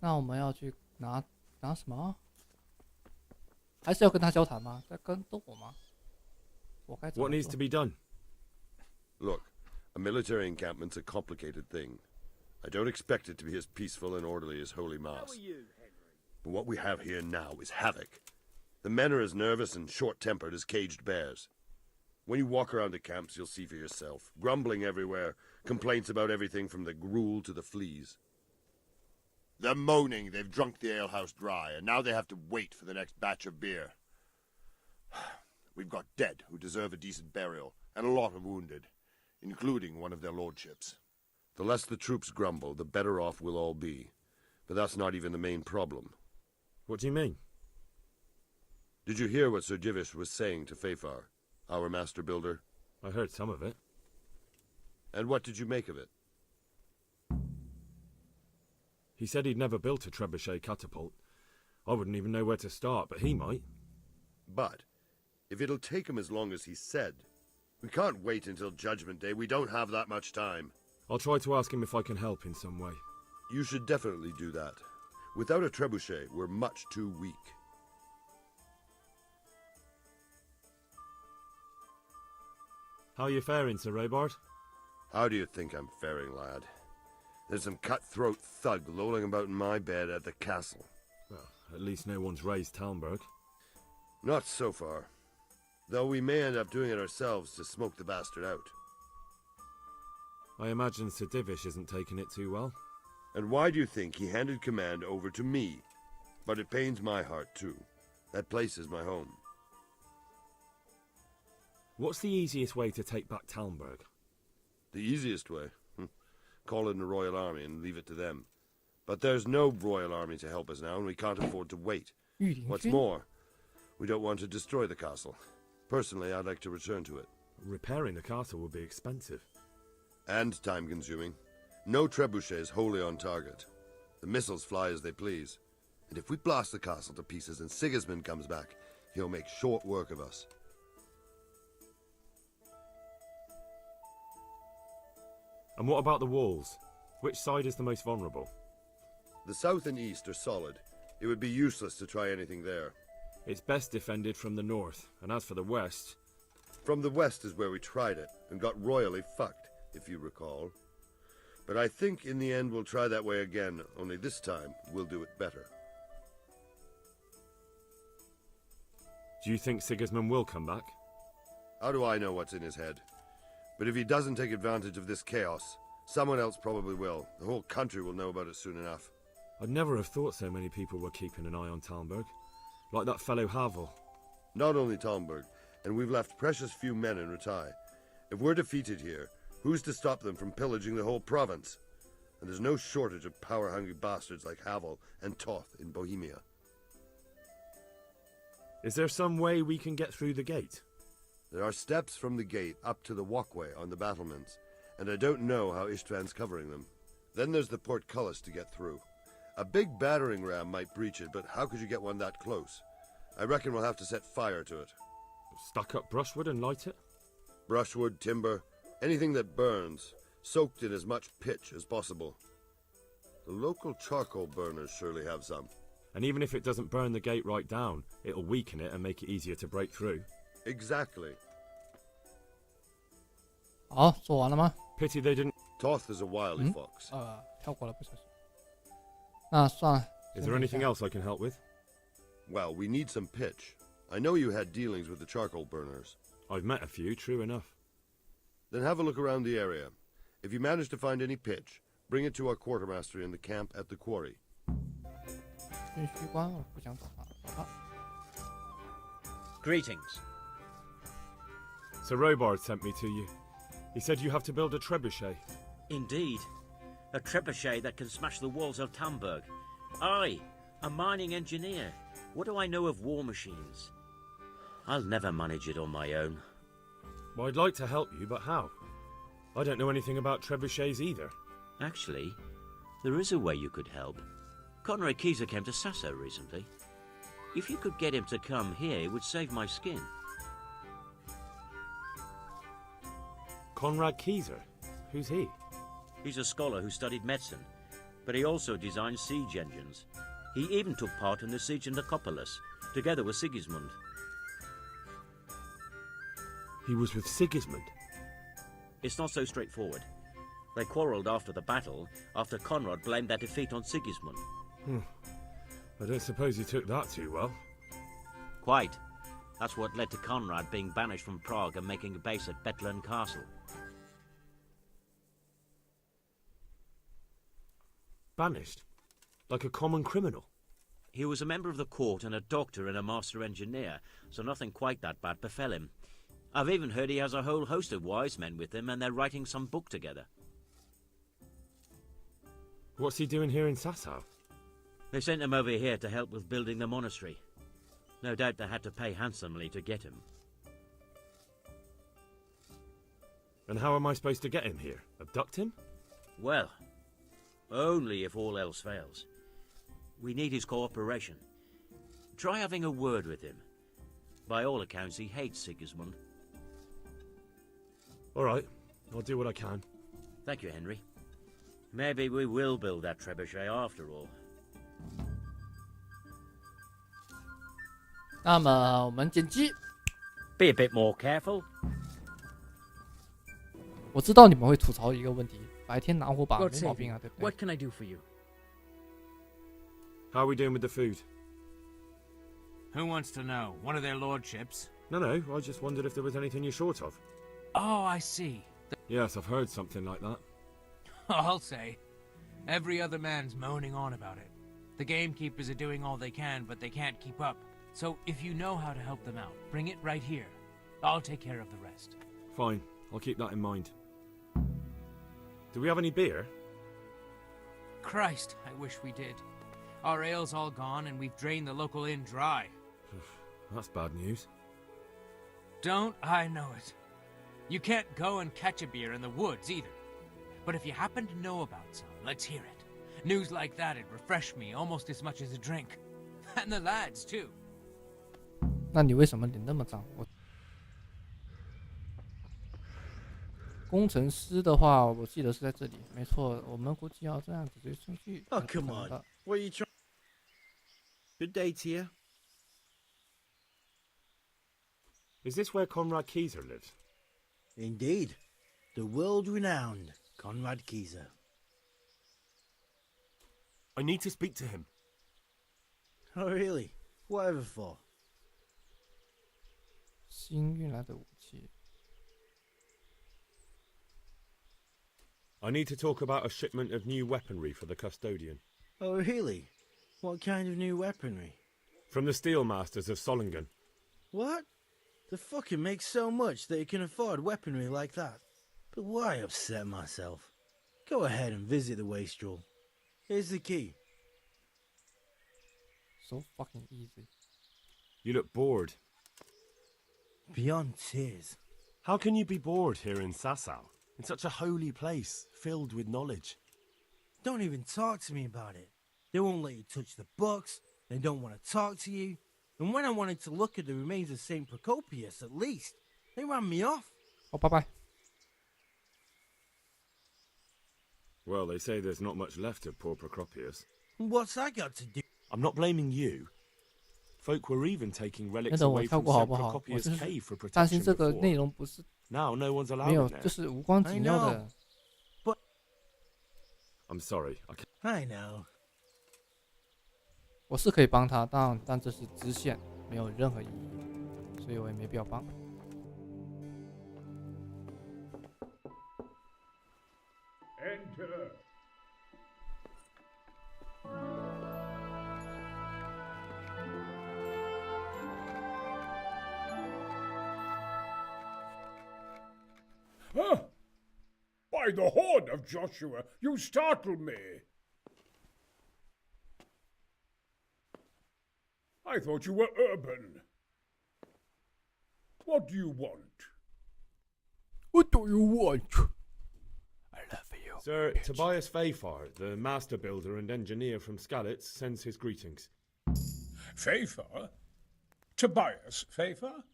那我们要去拿什么？还是要跟他交谈吗？在跟我吗？我该怎么 What needs 做 to be done? Look, a military encampment's a complicated thing. I don't expect it to be as peaceful and orderly as Holy Mass. But what we have here now is havoc. The men are as nervous and short-tempered as caged bears. When you walk around the camps, you'll see for yourself. Grumbling everywhere, complaints about everything from the gruel to the fleas. They're moaning they've drunk the alehouse dry, and now they have to wait for the next batch of beer. We've got dead who deserve a decent burial, and a lot of wounded, including one of their lordships. The less the troops grumble, the better off we'll all be. But that's not even the main problem. What do you mean? Did you hear what Sir Divish was saying to Fafar, our master builder? I heard some of it. And what did you make of it? He said he'd never built a trebuchet catapult. I wouldn't even know where to start, but he might. But, if it'll take him as long as he said, we can't wait until Judgment Day. We don't have that much time. I'll try to ask him if I can help in some way. You should definitely do that. Without a trebuchet, we're much too weak. How are you faring, Sir Robard? How do you think I'm faring, lad? There's some cutthroat thug lolling about in my bed at the castle. Well, at least no one's raised Talmberg. Not so far. Though we may end up doing it ourselves to smoke the bastard out. I imagine Sir Divish isn't taking it too well. And why do you think he handed command over to me? But it pains my heart too. That place is my home. What's the easiest way to take back Talmberg? The easiest way? Call in the Royal Army and leave it to them. But there's no Royal Army to help us now, and we can't afford to wait. What's more, we don't want to destroy the castle. Personally, I'd like to return to it. Repairing the castle would be expensive. And time-consuming. No trebuchet is wholly on target. The missiles fly as they please. And if we blast the castle to pieces and Sigismund comes back, he'll make short work of us. And what about the walls? Which side is the most vulnerable? The south and east are solid. It would be useless to try anything there. It's best defended from the north, and as for the west... From the west is where we tried it, and got royally fucked, if you recall. But I think in the end we'll try that way again, only this time we'll do it better. Do you think Sigismund will come back? How do I know what's in his head? But if he doesn't take advantage of this chaos, someone else probably will. The whole country will know about it soon enough. I'd never have thought so many people were keeping an eye on Talmberg. Like that fellow Havel. Not only Talmberg, and we've left precious few men in Ratai. If we're defeated here, who's to stop them from pillaging the whole province? And there's no shortage of power-hungry bastards like Havel and Toth in Bohemia. Is there some way we can get through the gate? There are steps from the gate up to the walkway on the battlements, and I don't know how Istvan's covering them. Then there's the portcullis to get through. A big battering ram might breach it, but how could you get one that close? I reckon we'll have to set fire to it. Stack up brushwood and light it? Brushwood, timber, anything that burns, soaked in as much pitch as possible. The local charcoal burners surely have some. And even if it doesn't burn the gate right down, it'll weaken it and make it easier to break through. Exactly. 好，做完了吗？ Pity they didn't... Toth is a wily fox. 跳过了，不小心。那算了。 Is there anything else I can help with? Well, we need some pitch. I know you had dealings with the charcoal burners. I've met a few, true enough. Then have a look around the area. If you manage to find any pitch, bring it to our quartermaster in the camp at the quarry. 允许关，我不想走了。走了。 Greetings. Sir Robard sent me to you. He said you have to build a trebuchet. Indeed. A trebuchet that can smash the walls of Talmberg. I, a mining engineer. What do I know of war machines? I'll never manage it on my own. Well, I'd like to help you, but how? I don't know anything about trebuchets either. Actually, there is a way you could help. Conrad Keyser came to Sasso recently. If you could get him to come here, it would save my skin. Conrad Keyser? Who's he? He's a scholar who studied medicine. but he also designed siege engines. He even took part in the siege of Nicopolis, together with Sigismund. He was with Sigismund? It's not so straightforward. They quarrelled after the battle, after Conrad blamed their defeat on Sigismund. I don't suppose he took that too well. Quite. That's what led to Conrad being banished from Prague and making a base at Bethlen Castle. Banished? Like a common criminal? He was a member of the court and a doctor and a master engineer, so nothing quite that bad befell him. I've even heard he has a whole host of wise men with him and they're writing some book together. What's he doing here in Sasau? They sent him over here to help with building the monastery. No doubt they had to pay handsomely to get him. And how am I supposed to get him here? Abduct him? Well, only if all else fails. We need his cooperation. Try having a word with him. By all accounts, he hates Sigismund. All right, I'll do what I can. Thank you, Henry. Maybe we will build that trebuchet after all. 那么我们剪辑。Be a bit more careful. 我知道你们会吐槽一个问题，白天拿火把没毛病啊，对不对 What can I do for you? How are we doing with the food? Who wants to know? One of their lordships? No, I just wondered if there was anything you're short of. Oh, I see. Yes, I've heard something like that. I'll say. Every other man's moaning on about it. The gamekeepers are doing all they can, but they can't keep up. So if you know how to help them out, bring it right here. I'll take care of the rest. Fine, I'll keep that in mind. Do we have any beer? Christ, I wish we did. Our ale's all gone and we've drained the local inn dry. That's bad news. Don't I know it? You can't go and catch a beer in the woods either. But if you happen to know about some, let's hear it. News like that'd refresh me almost as much as a drink. And the lads, too. 那你为什么脸那么脏？工程师的话，我记得是在这里，没错。我们估计要这样子追顺序。 Oh, come on. What are you trying? Good day to you. Is this where Conrad Kieser lives? Indeed. The world-renowned Conrad Kieser. I need to speak to him. Oh, really? Whatever for? 新运来的武器。 I need to talk about a shipment of new weaponry for the custodian. Oh, really? What kind of new weaponry? From the Steelmasters of Solingen. What? The fucker makes so much that he can afford weaponry like that. But why upset myself? Go ahead and visit the wastrel. Here's the key. So fucking easy. You look bored. Beyond tears. How can you be bored here in Sasau? In such a holy place, filled with knowledge. Don't even talk to me about it. They won't let you touch the books. They don't want to talk to you. And when I wanted to look at the remains of St. Procopius, at least, they ran me off. Oh, bye-bye. Well, they say there's not much left of poor Procopius. What's that got to do? I'm not blaming you. Folk were even taking relics 那等我 away 跳 from 过好 St. 不好？我 Procopius 就是 cave for 担心 protection 这个内 before. 容不是 Now no one's 没 allowed 有， in 就 there. 是无关紧要的。 I'm sorry, I can't. I know. 我是可以帮他，但这是支线，没有任何意义，所以我也没必要帮。 Enter. Huh? By the horn of Joshua, you startle me. I thought you were urban. What do you want? What do you want? I love you. Sir, Tobias Fayfar, the master builder and engineer from Skalitz, sends his greetings. Fayfar? Tobias Fayfar?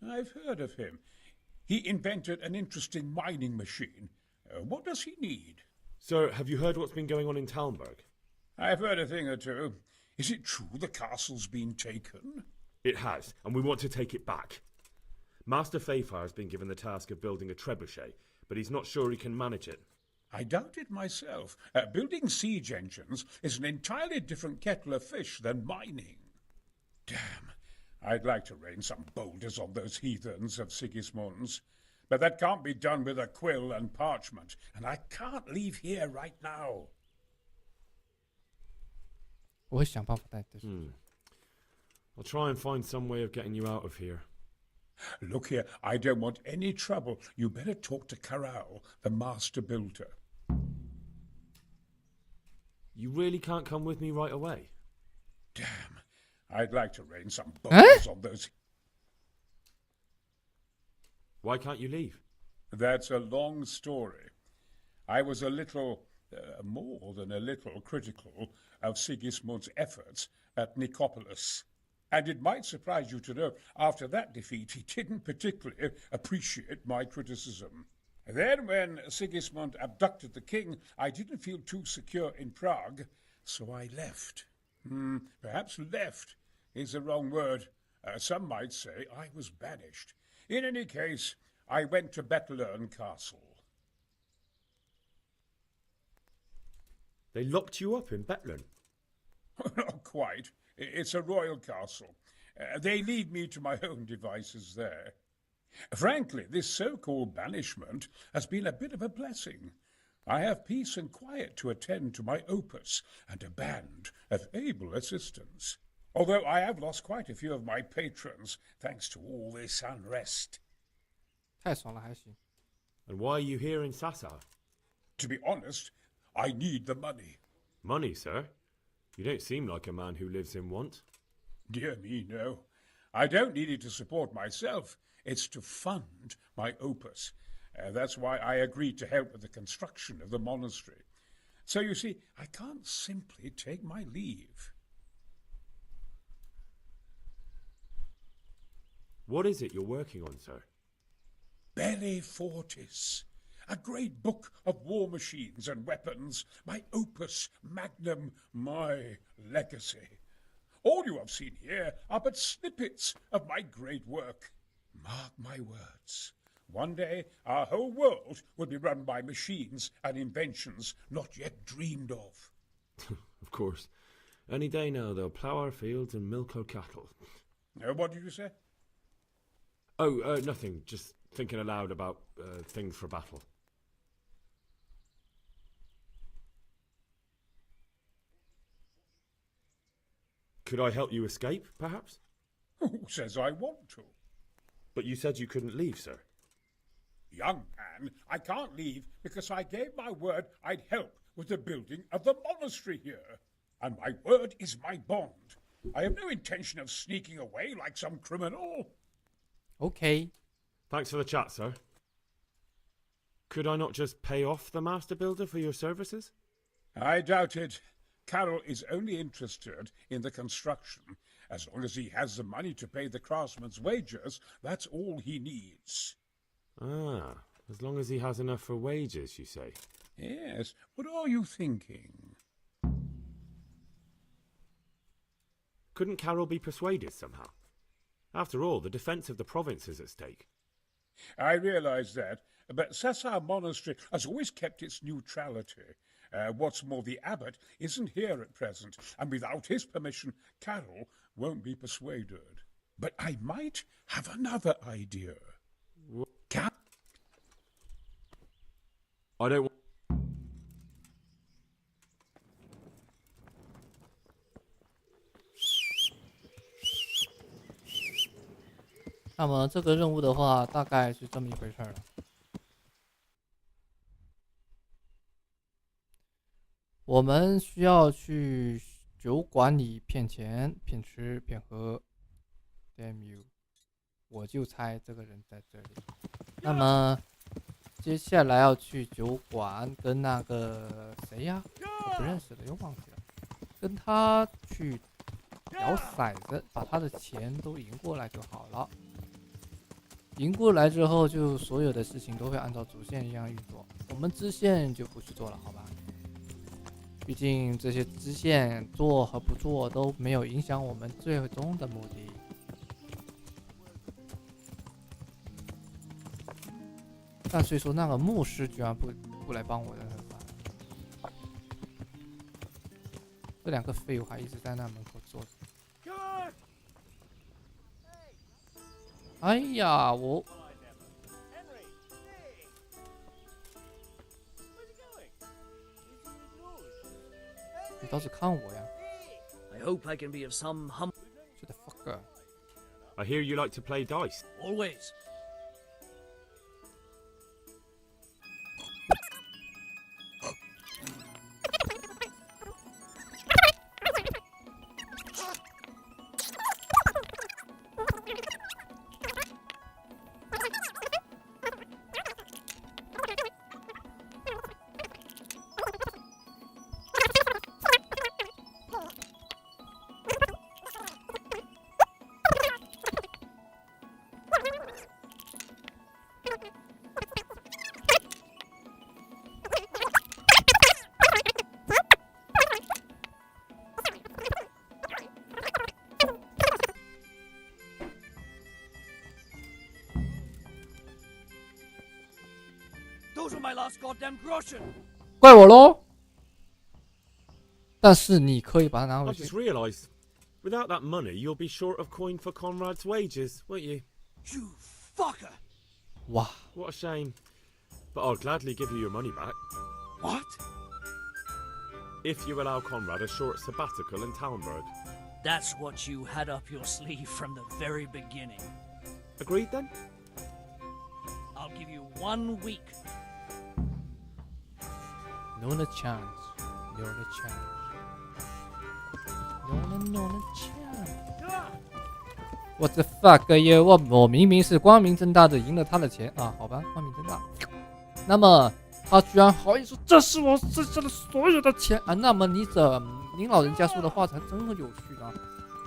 I've heard of him. He invented an interesting mining machine. What does he need? Sir, have you heard what's been going on in Talmberg? I've heard a thing or two. Is it true the castle's been taken? It has, and we want to take it back. Master Fafar has been given the task of building a trebuchet, but he's not sure he can manage it. I doubt it myself. Building siege engines is an entirely different kettle of fish than mining. Damn, I'd like to rain some boulders on those heathens of Sigismund's. But that can't be done with a quill and parchment, and I can't leave here right now. 我会想办法带这。I'll try and find some way of getting you out of here. Look here, I don't want any trouble. You better talk to Karal, the master builder. You really can't come with me right away? Damn, I'd like to rain some boulders on those. Why can't you leave? That's a long story. I was a little, more than a little, critical of Sigismund's efforts at Nicopolis. And it might surprise you to know, after that defeat, he didn't particularly appreciate my criticism. Then, when Sigismund abducted the king, I didn't feel too secure in Prague, so I left. Perhaps left is the wrong word. Some might say I was banished. In any case, I went to Bettelern Castle. They locked you up in Bettelern? Not quite. It's a royal castle. They leave me to my own devices there. Frankly, this so-called banishment has been a bit of a blessing. I have peace and quiet to attend to my opus and a band of able assistants. Although I have lost quite a few of my patrons thanks to all this unrest. 太爽了，还行。 And why are you here in Sassa? To be honest, I need the money. Money, sir? You don't seem like a man who lives in want. Dear me, no. I don't need it to support myself. It's to fund my opus. That's why I agreed to help with the construction of the monastery. So you see, I can't simply take my leave. What is it you're working on, sir? Belli Fortis. A great book of war machines and weapons. My opus magnum, my legacy. All you have seen here are but snippets of my great work. Mark my words. One day, our whole world will be run by machines and inventions not yet dreamed of. Of course. Any day now, they'll plough our fields and milk our cattle. What did you say? Oh, nothing. Just thinking aloud about things for battle. Could I help you escape, perhaps? Who says I want to? But you said you couldn't leave, sir. Young man, I can't leave because I gave my word I'd help with the building of the monastery here. And my word is my bond. I have no intention of sneaking away like some criminal. OK， Thanks for the chat, sir. Could I not just pay off the master builder for your services? I doubt it. Carol is only interested in the construction. As long as he has the money to pay the craftsman's wages, that's all he needs. Ah, as long as he has enough for wages, you say? Yes. What are you thinking? Couldn't Carol be persuaded somehow? After all, the defence of the province is at stake. I realize that, but Sassa Monastery has always kept its neutrality. What's more, the abbot isn't here at present, and without his permission, Carol won't be persuaded. But I might have another idea. I don't want... 那么这个任务的话，大概是这么一回事儿了。我们需要去酒馆里骗钱、骗吃、骗喝。Damn you！ 我就猜这个人在这里。那么接下来要去酒馆跟那个谁呀？我不认识的，又忘记了。跟他去摇骰子，把他的钱都赢过来就好了。赢过来之后，就所有的事情都会按照主线一样运作。我们支线就不去做了，好吧？毕竟这些支线做和不做都没有影响我们最终的目的。但所以说那个牧师居然不来帮我的，很烦。这两个废物还一直在那门口坐着。哎呀，我。你倒是看我呀 I hope I can be of some help.！Shut the fuck up！ I hear you like to play dice. Always. Those were my last goddamn groschen. 怪我喽！但是你可以把它拿 I 回 just 去。 realised, without that money, you'll be short of coin for Conrad's wages, won't you? You fucker. 哇， What a shame. But I'll gladly give you your money back. What? If you allow Conrad a short sabbatical in Talmberg. That's what you had up your sleeve from the very beginning. Agreed then? I'll give you 1 week. No chance， no chance， no chance。What the fuck you？ 我明明是光明正大的赢了他的钱啊，好吧，光明正大。那么他居然好意思说这是我剩下的所有的钱啊？那么您老人家说的话才真的有趣呢。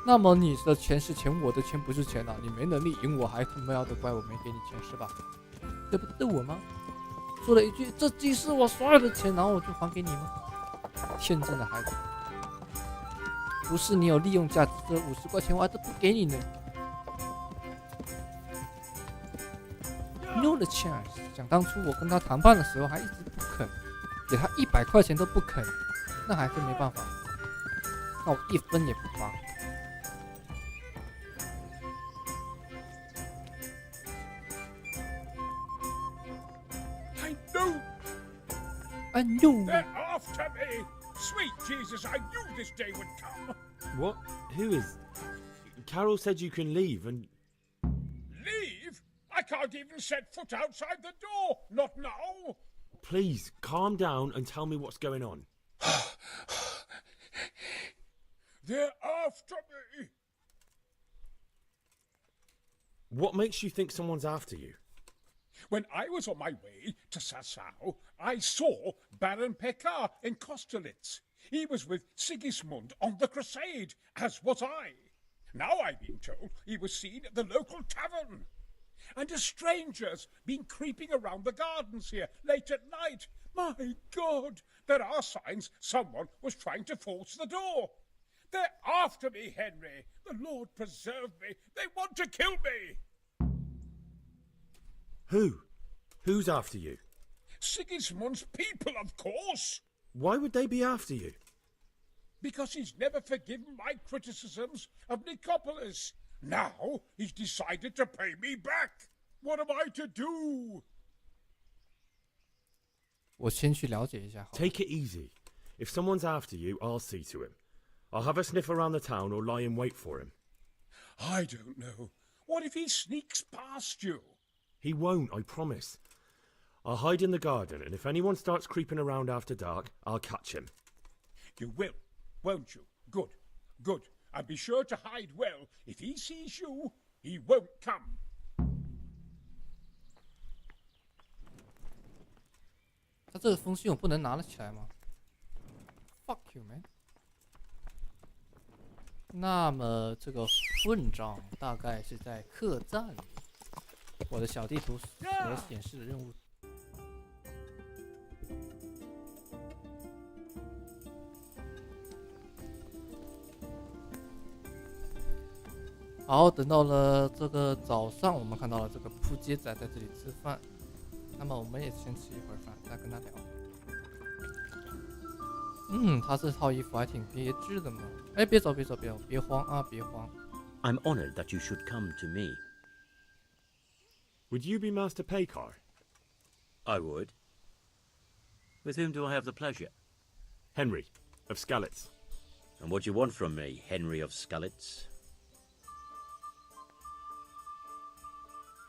那么你的钱是钱，我的钱不是钱啊！你没能力赢我，还他妈要得怪我没给你钱是吧？这不逗我吗？说了一句这既是我所有的钱，然后我就还给你吗？天真的孩子，不是你有利用价值，这50块钱我还都不给你呢。No chance！ 想当初我跟他谈判的时候，还一直不肯，给他100块钱都不肯，那还真没办法，那我1分也不发。I know. They're after me! Sweet Jesus, I knew this day would come. What? Who is... Carol said you can leave and... Leave? I can't even set foot outside the door. Not now. Please, calm down and tell me what's going on. They're after me. What makes you think someone's after you? When I was on my way to Sassau, I saw Baron Pekar in Kosterlitz. He was with Sigismund on the crusade, as was I. Now I've been told he was seen at the local tavern. And a stranger's been creeping around the gardens here late at night. My God, there are signs someone was trying to force the door. They're after me, Henry. The Lord preserve me. They want to kill me. Who? Who's after you? Sigismund's people, of course. Why would they be after you? Because he's never forgiven my criticisms of Nicopolis. Now he's decided to pay me back. What am I to do? 我先去了解一下好了。 Take it easy. If someone's after you, I'll see to him. I'll have a sniff around the town or lie in wait for him. I don't know. What if he sneaks past you? He won't, I promise. I'll hide in the garden, and if anyone starts creeping around after dark, I'll catch him. You will, won't you? Good, good. And be sure to hide well. If he sees you, he won't come. 他这封信我不能拿得起来吗 ？Fuck you man！ 那么这个混账大概是在客栈里，我的小地图所显示的任务。好，等到了这个早上，我们看到了这个扑街仔在这里吃饭。那么我们也先吃一会儿饭，再跟他聊。他这套衣服还挺别致的嘛。哎，别走，别慌啊，别慌。I'm honored that you should come to me. Would you be Master Paycar? I would. With whom do I have the pleasure? Henry, of Skalitz. And what do you want from me, Henry of Skalitz?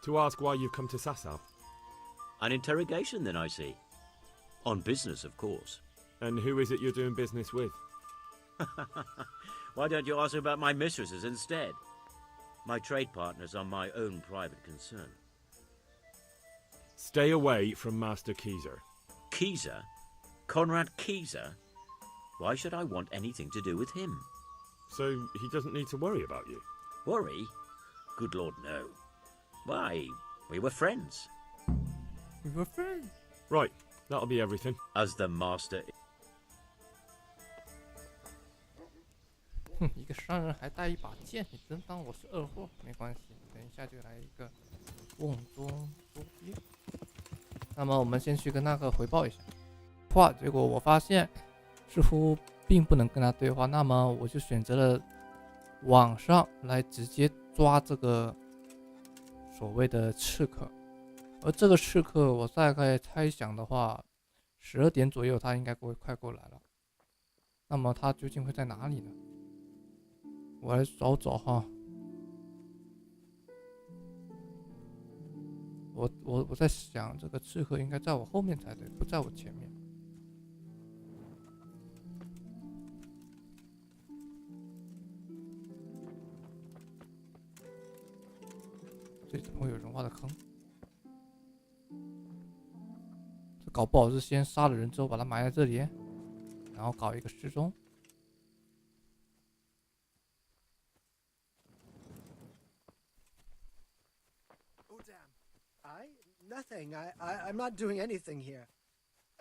To ask why you've come to Sasau. An interrogation, then, I see. On business, of course. And who is it you're doing business with? Why don't you ask about my mistresses instead? My trade partners are my own private concern. Stay away from Master Keyser. Keyser? Conrad Keyser? Why should I want anything to do with him? So he doesn't need to worry about you? Worry? Good Lord, no. Why, we were friends. We were friends. Right, that'll be everything. As the master... 一个商人还带一把剑，你真当我是二货？没关系，等一下就来一个瓮中捉鳖。那么我们先去跟那个回报一下话，结果我发现似乎并不能跟他对话，那么我就选择了网上来直接抓这个所谓的刺客。而这个刺客，我大概猜想的话，12点左右他应该会快过来了。那么他究竟会在哪里呢？我来找找哈。我在想，这个刺客应该在我后面才对，不在我前面。这里怎么会有人挖的坑？这搞不好是先杀了人之后把他埋在这里，然后搞一个失踪。Nothing. I'm not doing anything here.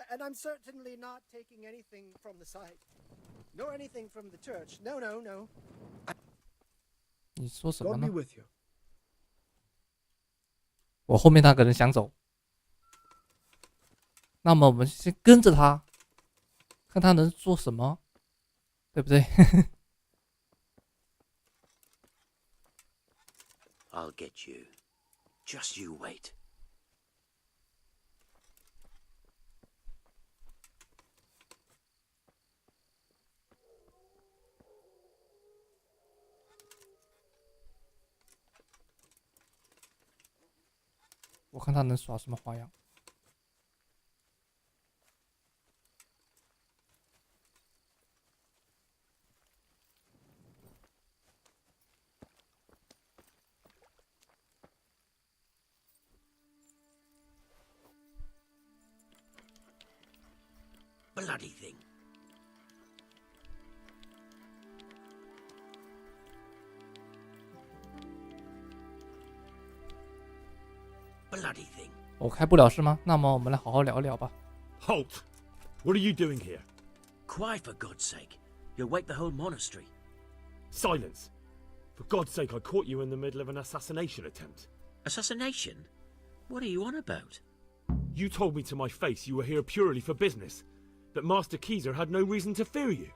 And I'm certainly not taking anything from the site. Nor anything from the church. No. 你说什么 God 呢 be？ with you. 我后面那个人想走，那么我们先跟着他，看他能做什么，对不对？I'll get you. Just you wait. 我看他能耍什么花样。Bloody thing. Bloody thing. 我开不了是吗？那么我们来好好聊一聊吧。Halt! What are you doing here? Quiet, for God's sake. You'll wake the whole monastery. Silence! For God's sake, I caught you in the middle of an assassination attempt. Assassination? What are you on about? You told me to my face you were here purely for business, that Master Keyser had no reason to fear you,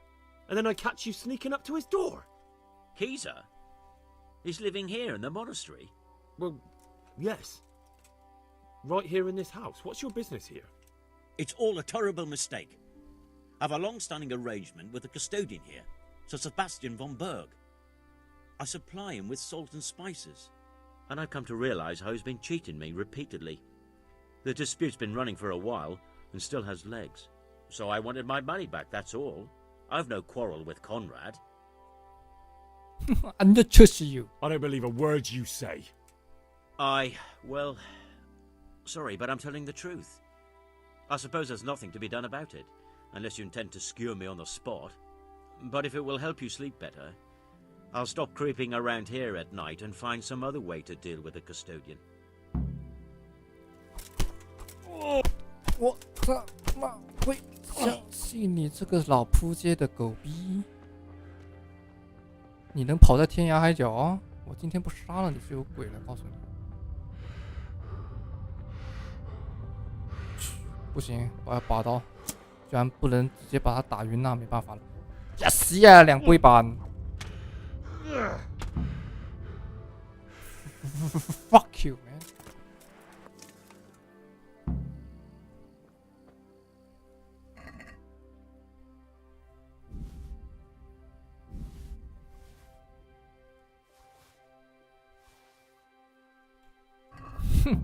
and then I catch you sneaking up to his door. Keyser? He's living here in the monastery? Well, yes. Right here in this house. What's your business here? It's all a terrible mistake. I've a long-standing arrangement with the custodian here, Sir Sebastian von Berg. I supply him with salt and spices. And I've come to realize how he's been cheating me repeatedly. The dispute's been running for a while and still has legs. So I wanted my money back, that's all. I've no quarrel with Conrad. I'm not trusting you. I don't believe a word you say. Well, sorry, but I'm telling the truth. I suppose there's nothing to be done about it, unless you intend to skewer me on the spot. But if it will help you sleep better, I'll stop creeping around here at night and find some other way to deal with the custodian. 我他妈会相信你这个老扑街的狗逼？你能跑在天涯海角啊？我今天不杀了你就有鬼了，告诉你。不行，我要拔刀，居然不能直接把他打晕，那没办法了。Yes 呀，2跪板。Fuck you, man. 哼，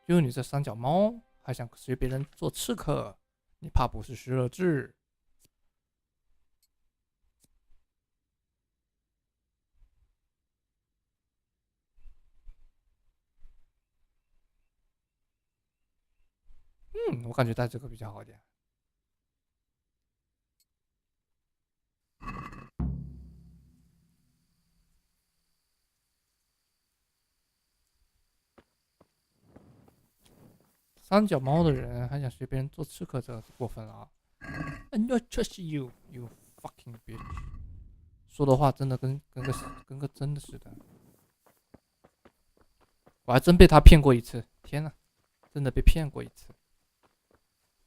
就你这三脚猫，还想随别人做刺客？你怕不是12字？我感觉带这个比较好一点。三脚猫的人还想随别人做刺客，这过分了啊 ！I not trust you, you fucking bitch。说的话真的跟个真的似的。我还真被他骗过一次，天哪，真的被骗过一次。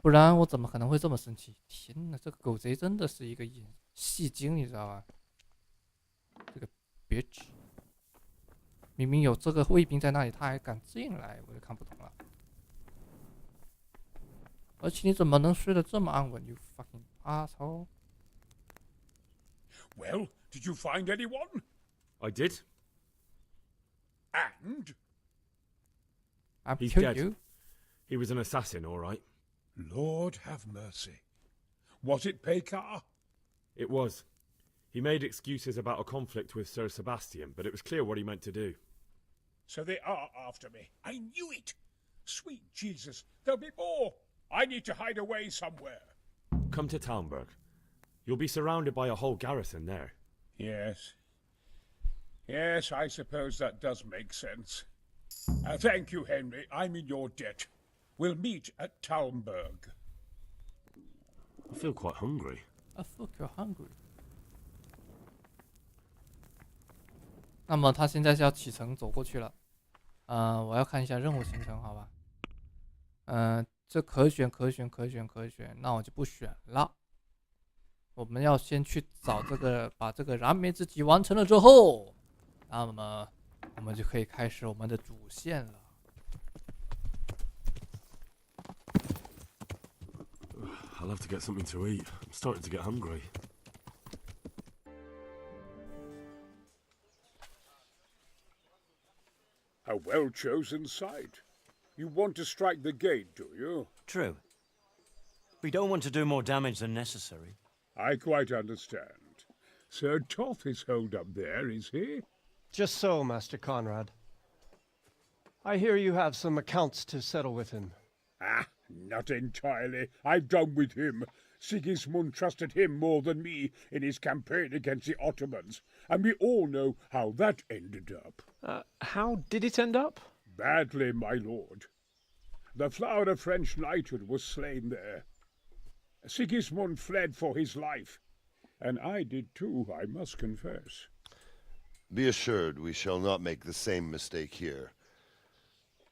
不然我怎么可能会这么生气？天哪，这个狗贼真的是一个戏精，你知道吧？这个 bitch， 明明有这个卫兵在那里，他还敢进来，我就看不懂了。而且你怎么能睡得这么安稳 ？You fucking asshole！ Well, did you find anyone? I did. And? I've He's killed dead. you. He was an assassin, all right. Lord have mercy. Was it Pekar? It was. He made excuses about a conflict with Sir Sebastian, but it was clear what he meant to do. So they are after me. I knew it. Sweet Jesus, there'll be more. I need to hide away somewhere. Come to Talmberg. You'll be surrounded by a whole garrison there. Yes. Yes, I suppose that does make sense. Thank you, Henry. I'm in your debt. We'll meet at Talmberg. I feel quite hungry. I thought you're hungry. 那么他现在是要启程走过去了。我要看一下任务行程，好吧？这可选，那我就不选了。我们要先去找这个，把这个燃眉之急完成了之后，那么我们就可以开始我们的主线了。I'll have to get something to eat. I'm starting to get hungry. A well-chosen site. You want to strike the gate, do you? True. We don't want to do more damage than necessary. I quite understand. Sir Toth is holed up there, is he? Just so, Master Conrad. I hear you have some accounts to settle with him. Ah, not entirely. I've done with him. Sigismund trusted him more than me in his campaign against the Ottomans, and we all know how that ended up. How did it end up? Badly, my lord. The flower of French knighthood was slain there. Sigismund fled for his life, and I did too, I must confess. Be assured we shall not make the same mistake here.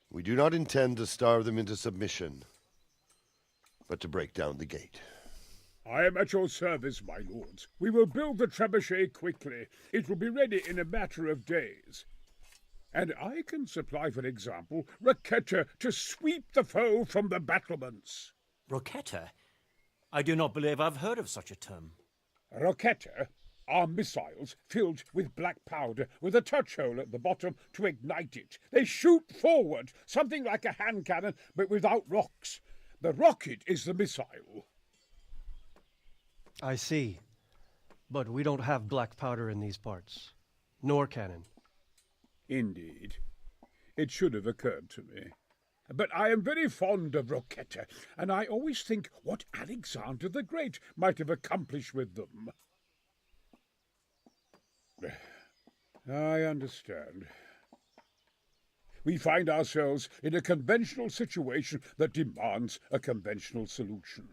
We do not intend to starve them into submission, but to break down the gate. I am at your service, my lords. We will build the trebuchet quickly. It will be ready in a matter of days. And I can supply, for example, Roquetta to sweep the foe from the battlements. Roquetta? I do not believe I've heard of such a term. Roquetta are missiles filled with black powder with a touch hole at the bottom to ignite it. They shoot forward, something like a hand cannon, but without rocks. The rocket is the missile. I see. But we don't have black powder in these parts. Nor cannon. Indeed. It should have occurred to me. But I am very fond of Roquetta, and I always think what Alexander the Great might have accomplished with them. I understand. We find ourselves in a conventional situation that demands a conventional solution.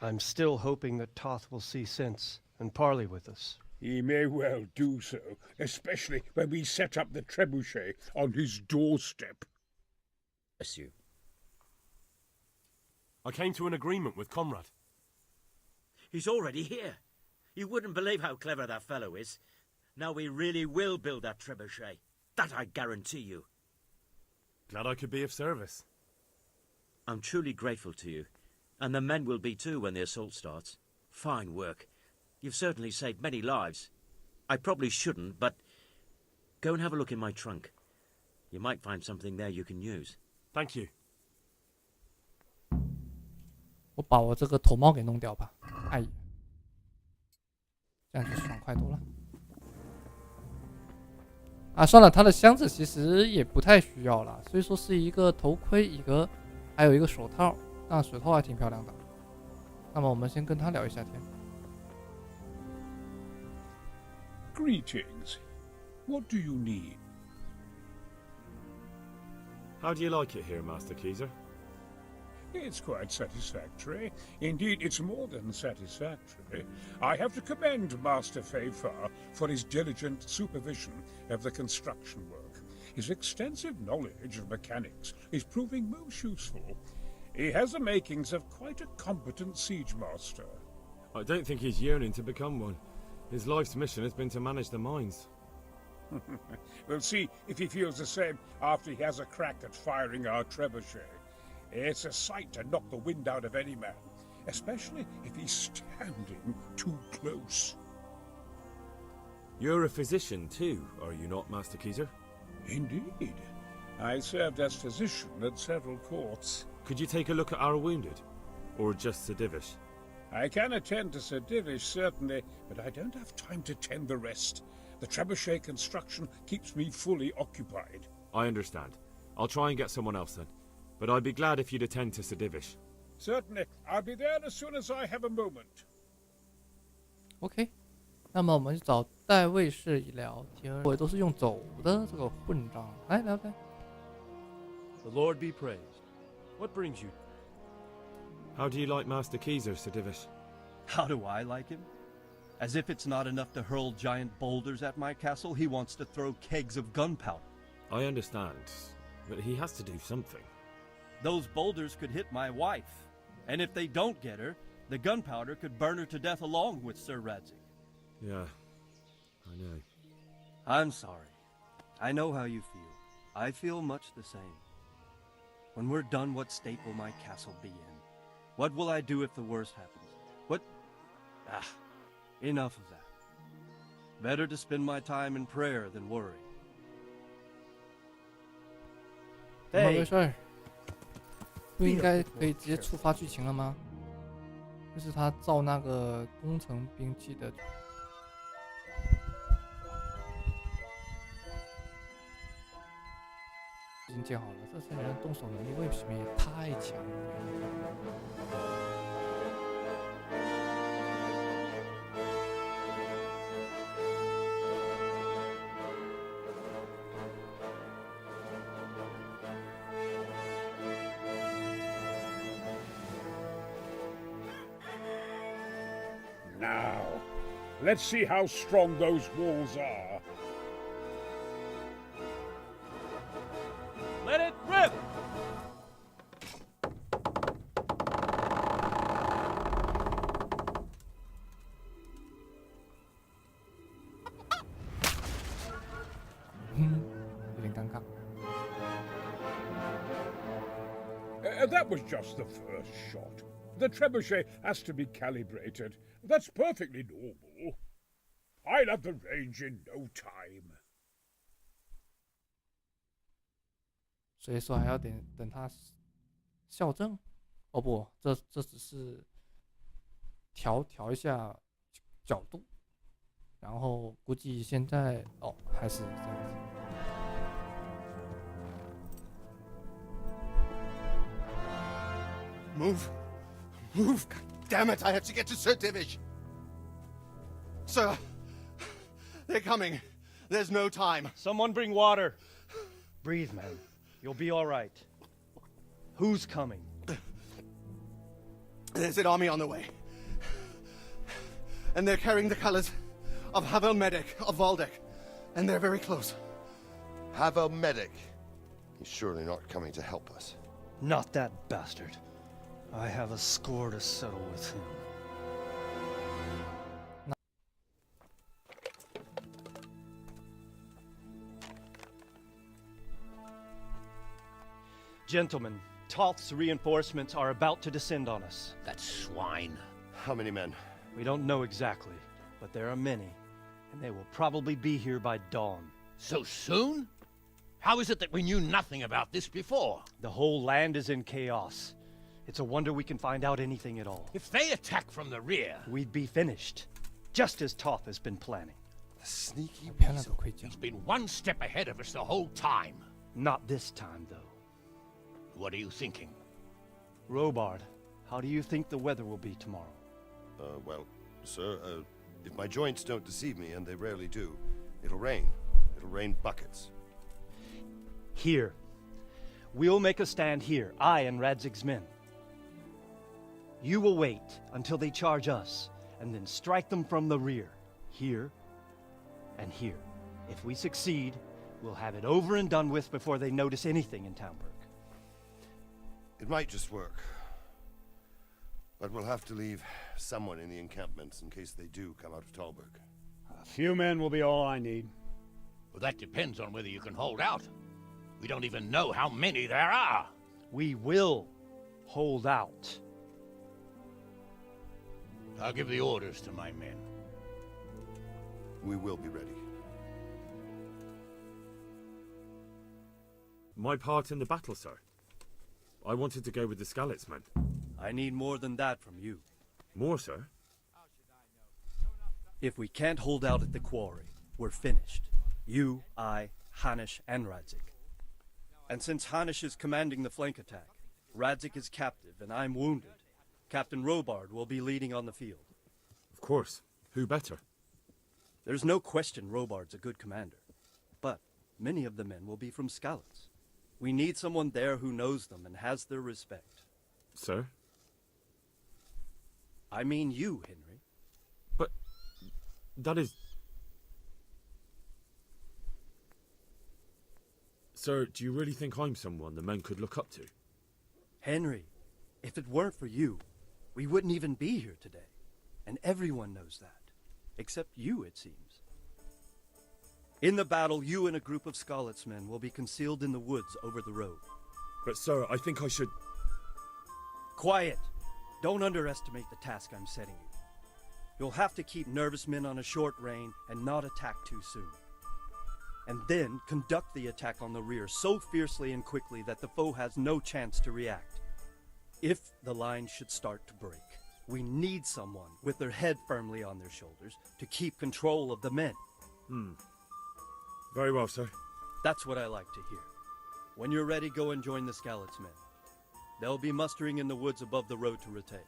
I'm still hoping that Toth will see sense and parley with us. He may well do so, especially when we set up the trebuchet on his doorstep. Bless you. I came to an agreement with Conrad. He's already here. You wouldn't believe how clever that fellow is. Now we really will build that trebuchet. That I guarantee you. Glad I could be of service. I'm truly grateful to you. And the men will be too when the assault starts. Fine work. You've certainly saved many lives. I probably shouldn't, but go and have a look in my trunk. You might find something there you can use. Thank you. 我把我这个头帽给弄掉吧，哎，这样就爽快多了。啊，算了，他的箱子其实也不太需要了，所以说是一个头盔，还有一个手套，那手套还挺漂亮的。那么我们先跟他聊一下天。Greetings. What do you need? How do you like it here, Master Keezer? It's quite satisfactory. Indeed, it's more than satisfactory. I have to commend Master Fayfar for his diligent supervision of the construction work. His extensive knowledge of mechanics is proving most useful. He has the makings of quite a competent siege master. I don't think he's yearning to become one. His life's mission has been to manage the mines. We'll see if he feels the same after he has a crack at firing our trebuchet. It's a sight to knock the wind out of any man, especially if he's standing too close. You're a physician too, are you not, Master Keezer? Indeed. I served as physician at several courts. Could you take a look at our wounded? Or just Sir Divish? I can attend to Sir Divish, certainly, but I don't have time to tend the rest. The trebuchet construction keeps me fully occupied. I understand. I'll try and get someone else then. But I'd be glad if you'd attend to Sir Divish. Certainly. I'll be there as soon as I have a moment. OK， 那么我们去找戴卫士一聊天，我都是用走的这个混账，来聊呗。The Lord be praised. What brings you? How do you like Master Keezer, Sir Divish? How do I like him? As if it's not enough to hurl giant boulders at my castle, he wants to throw kegs of gunpowder. I understand, but he has to do something. Those boulders could hit my wife, and if they don't get her, the gunpowder could burn her to death along with Sir Radzig. Yeah, I know. I'm sorry. I know how you feel. I feel much the same. When we're done, what state will my castle be in? What will I do if the worst happens? What? Enough of that. Better to spend my time in prayer than worry. 没事儿，不应该可以直接触发剧情了吗？就是他造那个工程兵器的。已经建好了，这些人动手能力为什么也太强了？ Now, let's see how strong those walls are. Let it rip! That was just the first shot. The trebuchet has to be calibrated. That's perfectly normal. I'll have the range in no time. 所以说还要等他校正。哦不，这只是调一下角度，然后估计现在还是这样子。 Move! Move! God damn it, I have to get to Sir Divish! Sir! They're coming. There's no time. Someone bring water. Breathe, man. You'll be all right. Who's coming? There's an army on the way. And they're carrying the colors of Havel Medic of Valdek, and they're very close. Havel Medic. He's surely not coming to help us. Not that bastard. I have a score to settle with him. Gentlemen, Toth's reinforcements are about to descend on us. That swine. How many men? We don't know exactly, but there are many, and they will probably be here by dawn. So soon? How is it that we knew nothing about this before? The whole land is in chaos. It's a wonder we can find out anything at all. If they attack from the rear, we'd be finished, just as Toth has been planning. The sneaky 漂亮的盔甲。 he's been one step ahead of us the whole time. Not this time, though. What are you thinking? Robard, how do you think the weather will be tomorrow? Well, sir, if my joints don't deceive me, and they rarely do, it'll rain. It'll rain buckets. Here. We'll make a stand here, I and Radzig's men. You will wait until they charge us, and then strike them from the rear. Here and here. If we succeed, we'll have it over and done with before they notice anything in Townburg. It might just work. But we'll have to leave someone in the encampments in case they do come out of Talberg. A few men will be all I need. Well, that depends on whether you can hold out. We don't even know how many there are. We will hold out. I'll give the orders to my men. We will be ready. My part in the battle, sir. I wanted to go with the Skalitz men. I need more than that from you. More, sir? If we can't hold out at the quarry, we're finished. You, I, Hanish, and Radzik. And since Hanish is commanding the flank attack, Radzik is captive and I'm wounded, Captain Robard will be leading on the field. Of course. Who better? There's no question Robard's a good commander. But many of the men will be from Skalitz. We need someone there who knows them and has their respect. Sir? I mean you, Henry. But that is... Sir, do you really think I'm someone the men could look up to? Henry, if it weren't for you, we wouldn't even be here today. And everyone knows that. Except you, it seems. In the battle, you and a group of Skalitz men will be concealed in the woods over the road. But sir, I think I should... Quiet! Don't underestimate the task I'm setting you. You'll have to keep nervous men on a short rein and not attack too soon. And then conduct the attack on the rear so fiercely and quickly that the foe has no chance to react. If the line should start to break, we need someone with their head firmly on their shoulders to keep control of the men. Very well, sir. That's what I like to hear. When you're ready, go and join the Skalitz men. They'll be mustering in the woods above the road to Rete.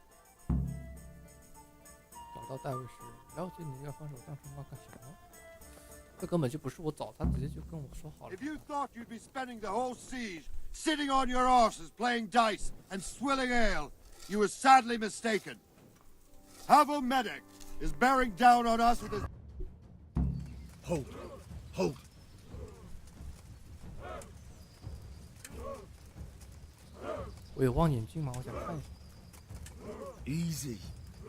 找到戴维时，了解你要防守当成要干什么？这根本就不是我找他，直接就跟我说好了。 If you thought you'd be spending the whole siege sitting on your arses playing dice and swilling ale, you were sadly mistaken. Havel Medic is bearing down on us with his... Hold. Hold. 我有望远镜吗？我想看一下。 Easy,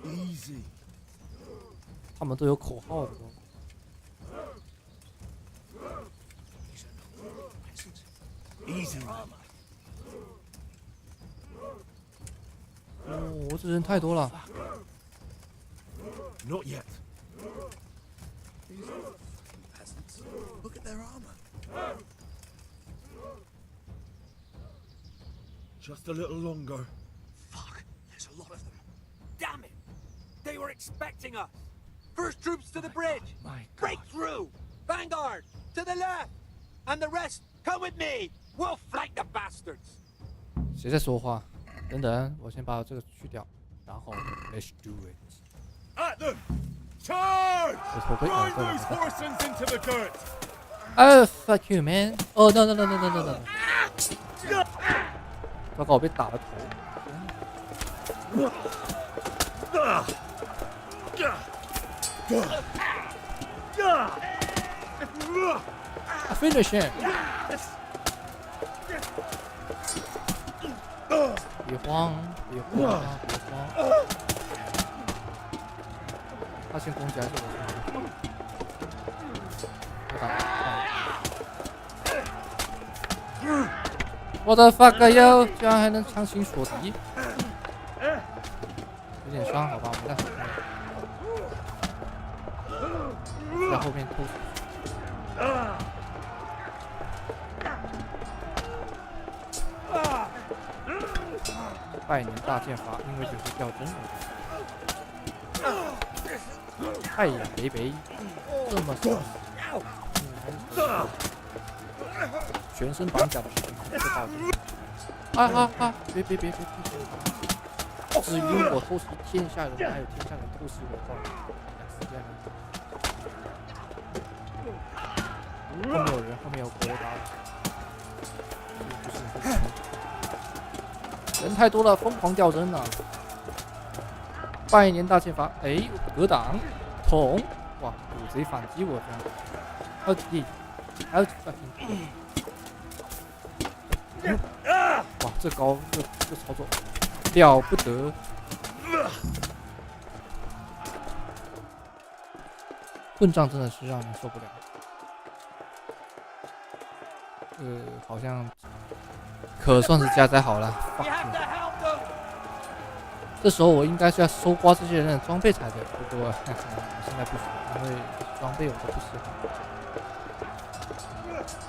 easy. 他们都有口号的都。 Easy. 哦，这人太多了。 Not yet. Peasants. Look at their armor. Just a little longer. Fuck, there's a lot of them. Damn it! They were expecting us! First troops to the bridge! My Break through! Vanguard! To the left! And the rest, come with me! We'll flank the bastards! 谁在说话？等等，我先把这个去掉，然后 Let's do it。 At them! Charge! 我可以 Drive those horsens into the dirt! Oh fuck you man! Oh no no no no no no no！ 糟糕，我被打了头。Finish him！ 别慌，别慌，别慌！他先攻击还是我的 fuck 哟，居然还能强行锁敌，有点伤，好吧，我们再在后面偷。拜年大剑法，因为就是掉帧了。哎呀，北北，这么爽！全身绑甲的事情不到底。别！只因我偷袭天下人，还有天下人偷袭我后，后面有人，后面有狗打我。人太多了，疯狂掉帧了。拜年大剑法，哎，格挡，捅，哇，捕贼反击我这样。还有哇，这高，这操作了不得。棍杖真的是让人受不了。好像可算是加载好了。这时候我应该是要搜刮这些人的装备才对，不过我现在不需要，因为装备我都不喜欢。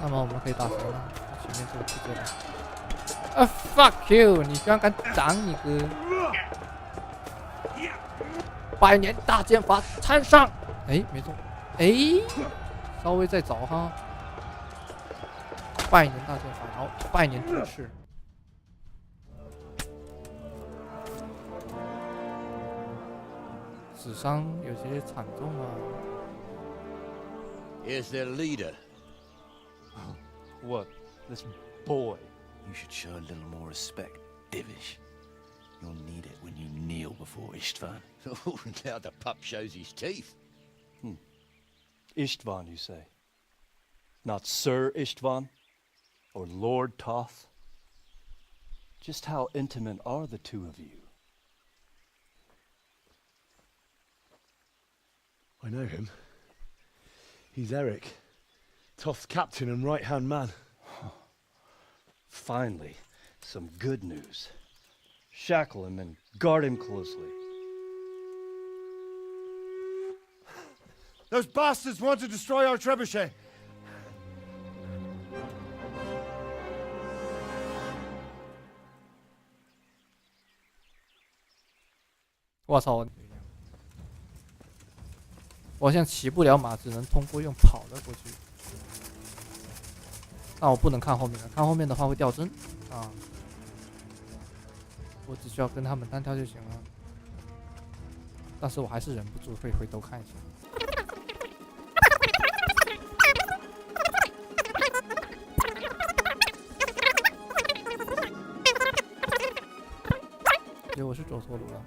那么我们可以打谁呢？前面这个不知道。fuck you！ 你居然敢挡你哥！百年大剑法参上，哎，没中，哎，稍微再找哈。拜年大剑法，然后拜年兔翅。死伤有些惨重啊。Here's their leader. What? This boy? You should show a little more respect, Divish. You'll need it when you kneel before Istvan. Oh, now the pup shows his teeth. Istvan, you say? Not Sir Istvan? Or Lord Toth? Just how intimate are the two of you? I know him. He's Eric, Toth's captain and right-hand man. Finally, some good news. Shackle him and guard him closely. Those bastards want to destroy our trebuchet. 我操！我现在骑不了马，只能通过用跑的过去。那我不能看后面了，看后面的话会掉帧啊。我只需要跟他们单挑就行了。但是我还是忍不住会回头看一下。结果是走错路了。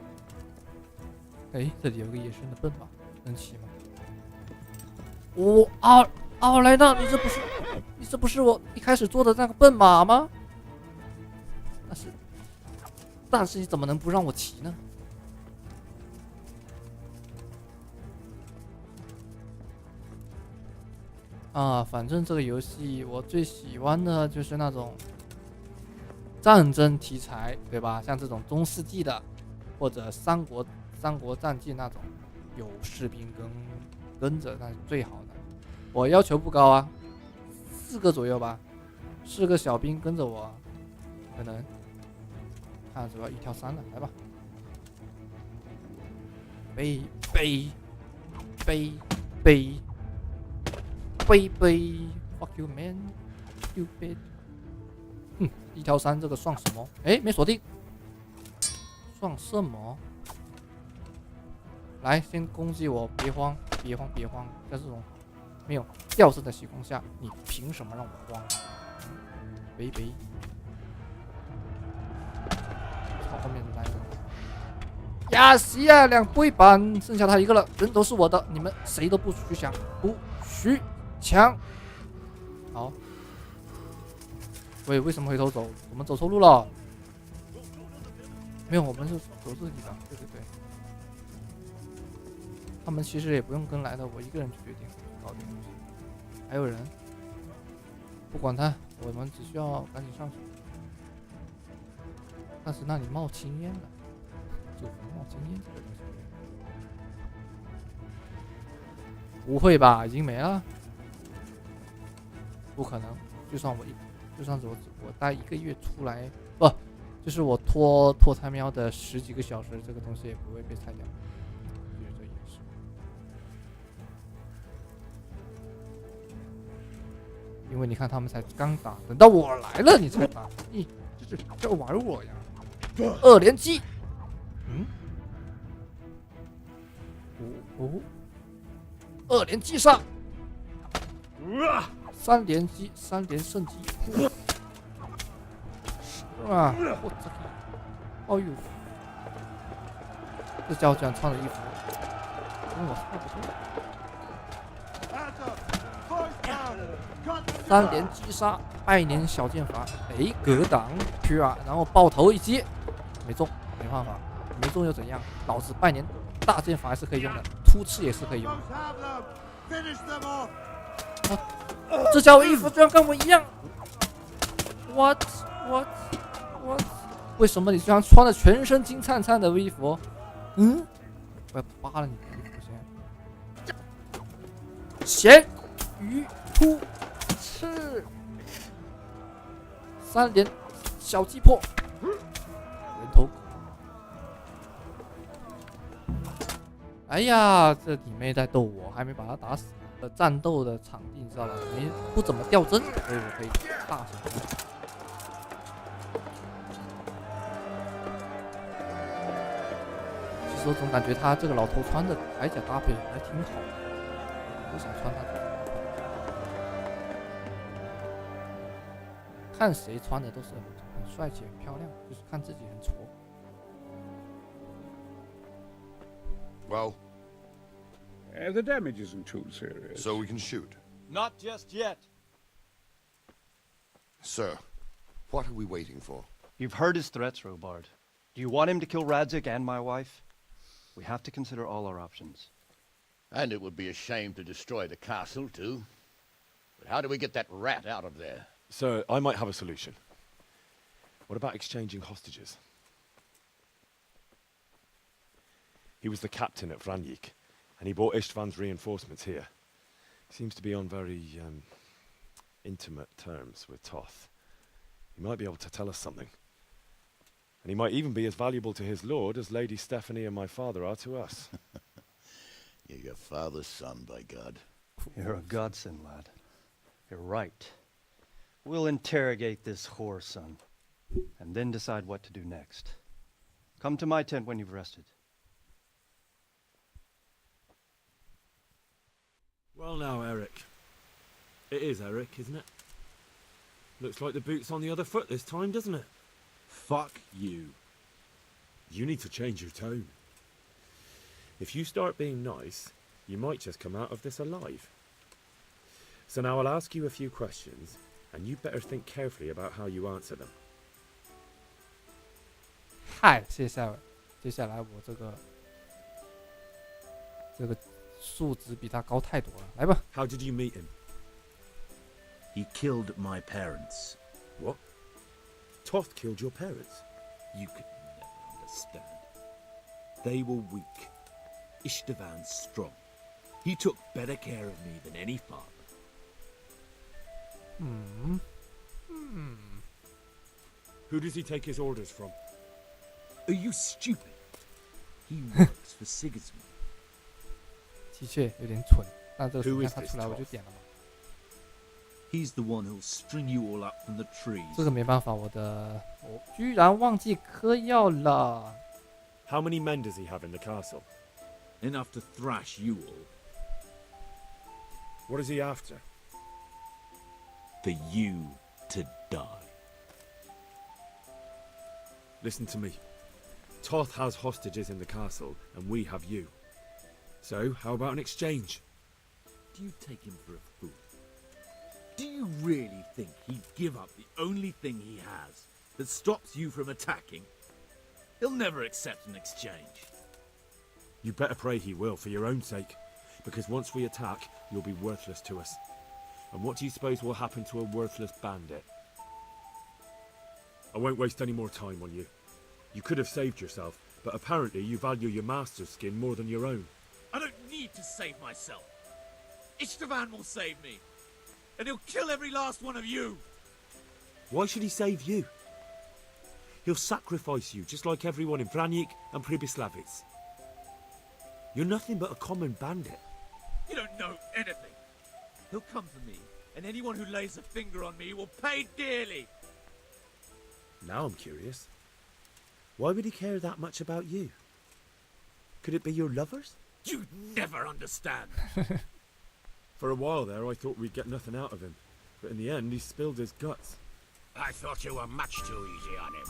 哎，这里有个野生的笨马，能骑吗？奥莱纳，你这不是我一开始做的那个笨马吗？但是你怎么能不让我骑呢？反正这个游戏我最喜欢的就是那种战争题材，对吧？像这种中世纪的，或者三国战记那种，有士兵跟着，那是最好的。我要求不高啊，4个左右吧，4个小兵跟着我，可能。看主要1挑3了，来吧。背 fuck you man stupid。1挑3这个算什么？哎，没锁定，算什么？来，先攻击我，别慌，在这种没有掉帧的情况下，你凭什么让我慌？背。后面的来人，呀西呀，2倍半，剩下他一个了，人都是我的，你们谁都不许抢，不许抢。好，喂，为什么回头走？我们走错路了。没有，我们是走这个地方。对对对。他们其实也不用跟来的，我一个人去决定搞定。还有人，不管他，我们只需要赶紧上去。但是那里冒青烟了，就冒青烟这个东西。不会吧？已经没了？不可能！就算我待1个月出来，不，就是我拖菜喵的10几个小时，这个东西也不会被拆掉。就是这意思。因为你看他们才刚打，等到我来了你才打，你这是在玩我呀！2连击，2连击杀，3连击，3连胜击，啊！我操！哦呦，这家伙居然穿了衣服，跟我差不多。3连击杀，拜年小剑法，哎，格挡，然后爆头一击，没中，没办法，没中又怎样？老子拜年大剑法还是可以用的，突刺也是可以用的。这家伙衣服居然跟我一样 ！What？ 为什么你居然穿了全身金灿灿的衣服？我要扒了你的衣服先！咸鱼突刺，3连小击破，人头。哎呀，这弟妹在逗我，还没把他打死。战斗的场地你知道吧？不怎么掉帧，所以我可以大声。其实我总感觉他这个老头穿的铠甲搭配还挺好的，我想穿他这个。看谁穿的都是很帅气、很漂亮，就是看自己很挫。Well, the damage isn't too serious. So we can shoot. Not just yet. Sir, what are we waiting for? You've heard his threats, Robard. Do you want him to kill Radzik and my wife? We have to consider all our options. And it would be a shame to destroy the castle, too. But how do we get that rat out of there? Sir, I might have a solution. What about exchanging hostages? He was the captain at Vranjik, and he brought Istvan's reinforcements here. He seems to be on very, intimate terms with Toth. He might be able to tell us something. And he might even be as valuable to his lord as Lady Stephanie and my father are to us. You're your father's son, by God. You're a godsend, lad. You're right. We'll interrogate this whore, son, and then decide what to do next. Come to my tent when you've rested. Well now, Eric. It is Eric, isn't it? Looks like the boot's on the other foot this time, doesn't it? Fuck you. You need to change your tone. If you start being nice, you might just come out of this alive. So now I'll ask you a few questions, and you better think carefully about how you answer them. 嗨，接下来我这个数值比他高太多了，来吧。How did you meet him? He killed my parents. What? Toth killed your parents? You could never understand. They were weak. Istvan strong. He took better care of me than any father. Who does he take his orders from? Are you stupid? He works for Sigismund. 的确有点蠢，但这个时间他出来我就点了嘛。He's the one who'll string you all up from the trees. 这个没办法，我居然忘记嗑药了。How many men does he have in the castle? Enough to thrash you all. What is he after? For you to die. Listen to me. Toth has hostages in the castle, and we have you. So, how about an exchange? Do you take him for a fool? Do you really think he'd give up the only thing he has that stops you from attacking? He'll never accept an exchange. You better pray he will, for your own sake. Because once we attack, you'll be worthless to us. And what do you suppose will happen to a worthless bandit? I won't waste any more time on you. You could have saved yourself, but apparently you value your master's skin more than your own. I don't need to save myself. Istvan will save me. And he'll kill every last one of you. Why should he save you? He'll sacrifice you, just like everyone in Vranyik and Pribyslavitz. You're nothing but a common bandit. You don't know anything. He'll come for me, and anyone who lays a finger on me will pay dearly. Now I'm curious. Why would he care that much about you? Could it be your lovers? You'd never understand. For a while there, I thought we'd get nothing out of him. But in the end, he spilled his guts. I thought you were much too easy on him.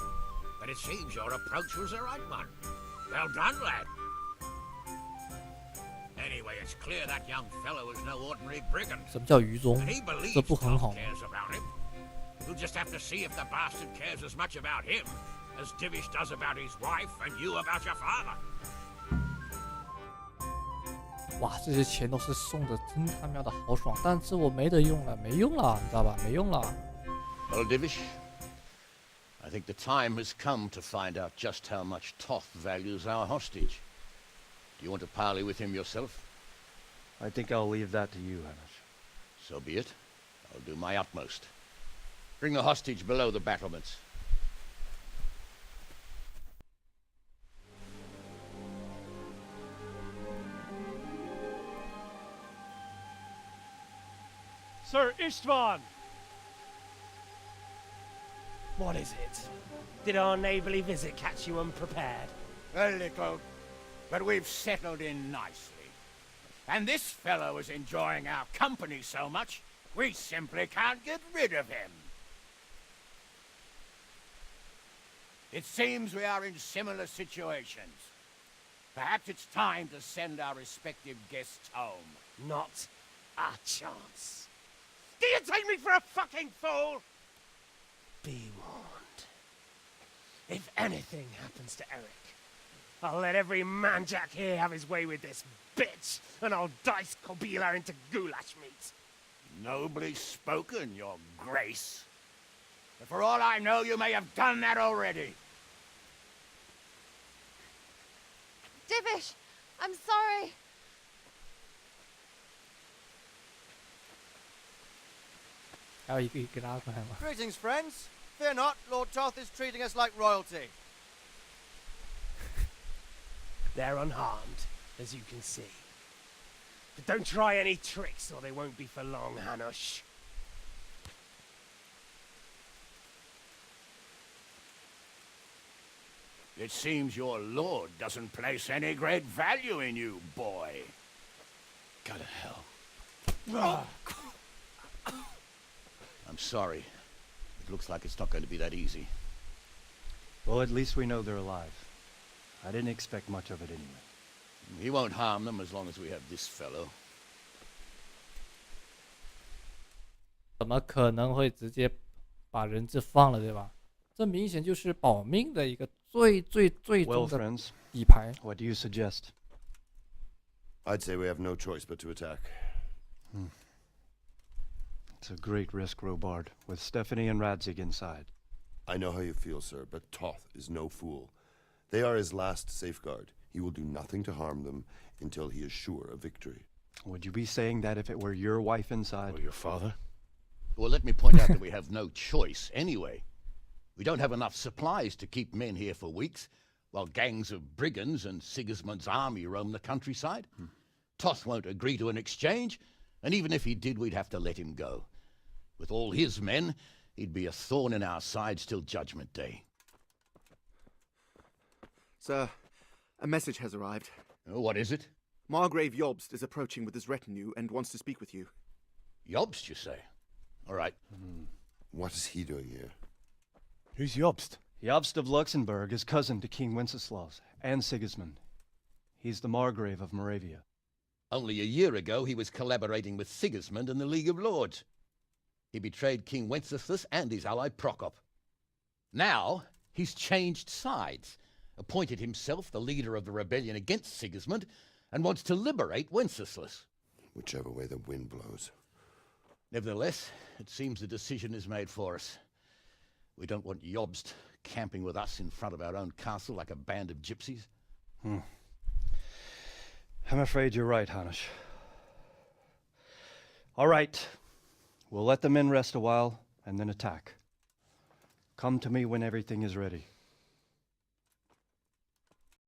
But it seems your approach was the right one. Well done, lad. Anyway, it's clear that young fellow is no ordinary brigand. 什么叫愚忠？ And he believes 这不很好 Tom 吗？ cares about him. We'll just have to see if the bastard cares as much about him as Divish does about his wife and you about your father. 哇，这些钱都是送的真他喵的好爽，但是我没得用了，没用了，你知道吧？没用了。 Well, Divish, I think the time has come to find out just how much Toth values our hostage. Do you want to parley with him yourself? I think I'll leave that to you, Hamish. So be it. I'll do my utmost. Bring the hostage below the battlements. Sir Istvan! What is it? Did our neighbourly visit catch you unprepared? A little, but we've settled in nicely. And this fellow is enjoying our company so much, we simply can't get rid of him. It seems we are in similar situations. Perhaps it's time to send our respective guests home. Not a chance. Do you take me for a fucking fool? Be warned. If anything happens to Eric, I'll let every manjack here have his way with this bitch, and I'll dice Kobila into goulash meat. Nobly spoken, your grace. But for all I know, you may have done that already. Divish, I'm sorry. Greetings, friends. Fear not, Lord Toth is treating us like royalty. They're unharmed, as you can see. But don't try any tricks, or they won't be for long, Hanush. It seems your lord doesn't place any great value in you, boy. Go to hell. I'm sorry. It looks like it's not going to be that easy. Well, at least we know they're alive. I didn't expect much of it anyway. He won't harm them as long as we have this fellow. 怎么可能会直接把人质放了，对吧？这明显就是保命的一个最终的底牌。 What do you suggest? I'd say we have no choice but to attack. It's a great risk, Robard, with Stephanie and Radzig inside. I know how you feel, sir, but Toth is no fool. They are his last safeguard. He will do nothing to harm them until he is sure of victory. Would you be saying that if it were your wife inside? Or your father? Well, let me point out that we have no choice anyway. We don't have enough supplies to keep men here for weeks, while gangs of brigands and Sigismund's army roam the countryside. Toth won't agree to an exchange, and even if he did, we'd have to let him go. With all his men, he'd be a thorn in our sides till Judgment Day. Sir, a message has arrived. Oh, what is it? Margrave Jobst is approaching with his retinue and wants to speak with you. Jobst, you say? All right. What is he doing here? Who's Jobst? Jobst of Luxembourg is cousin to King Wenceslaus and Sigismund. He's the Margrave of Moravia. Only a year ago, he was collaborating with Sigismund and the League of Lords. He betrayed King Wenceslas and his ally Prokop. Now, he's changed sides, appointed himself the leader of the rebellion against Sigismund, and wants to liberate Wenceslas. Whichever way the wind blows. Nevertheless, it seems the decision is made for us. We don't want Jobst camping with us in front of our own castle like a band of gypsies. I'm afraid you're right, Hanish. All right. We'll let the men rest a while, and then attack. Come to me when everything is ready.